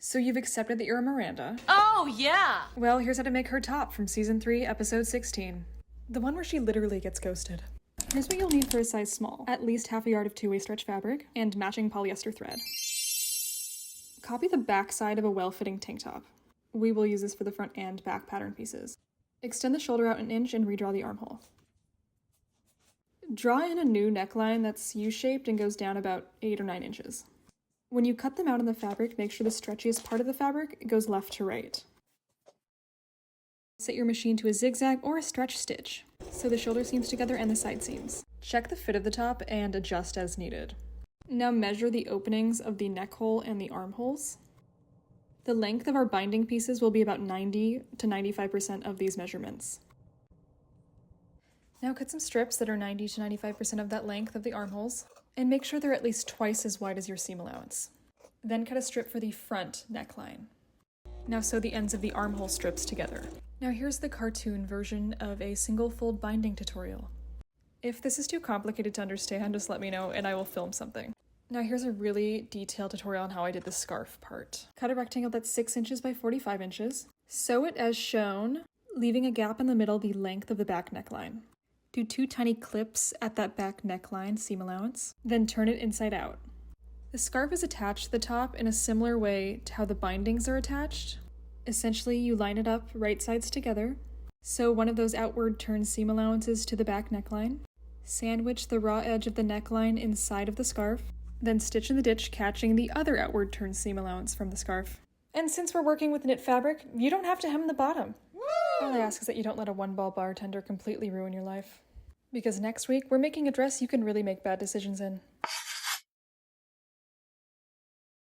So you've accepted that you're a Miranda. Oh, yeah! Well, here's how to make her top from season 3, episode 16. The one where she literally gets ghosted. Here's what you'll need for a size small. At least half a yard of two-way stretch fabric and matching polyester thread. Copy the back side of a well-fitting tank top. We will use this for the front and back pattern pieces. Extend the shoulder out 1 inch and redraw the armhole. Draw in a new neckline that's U-shaped and goes down about 8 or 9 inches. When you cut them out in the fabric, make sure the stretchiest part of the fabric goes left to right. Set your machine to a zigzag or a stretch stitch. Sew the shoulder seams together and the side seams. Check the fit of the top and adjust as needed. Now measure the openings of the neck hole and the armholes. The length of our binding pieces will be about 90 to 95% of these measurements. Now cut some strips that are 90 to 95% of that length of the armholes, and make sure they're at least twice as wide as your seam allowance. Then cut a strip for the front neckline. Now sew the ends of the armhole strips together. Now here's the cartoon version of a single fold binding tutorial. If this is too complicated to understand, just let me know and I will film something. Now here's a really detailed tutorial on how I did the scarf part. Cut a rectangle that's 6 inches by 45 inches. Sew it as shown, leaving a gap in the middle the length of the back neckline. Do 2 tiny clips at that back neckline seam allowance, then turn it inside out. The scarf is attached to the top in a similar way to how the bindings are attached. Essentially, you line it up right sides together, sew one of those outward turn seam allowances to the back neckline, sandwich the raw edge of the neckline inside of the scarf, then stitch in the ditch catching the other outward turn seam allowance from the scarf. And since we're working with knit fabric, you don't have to hem the bottom. All I ask is that you don't let a one-ball bartender completely ruin your life. Because next week, we're making a dress you can really make bad decisions in.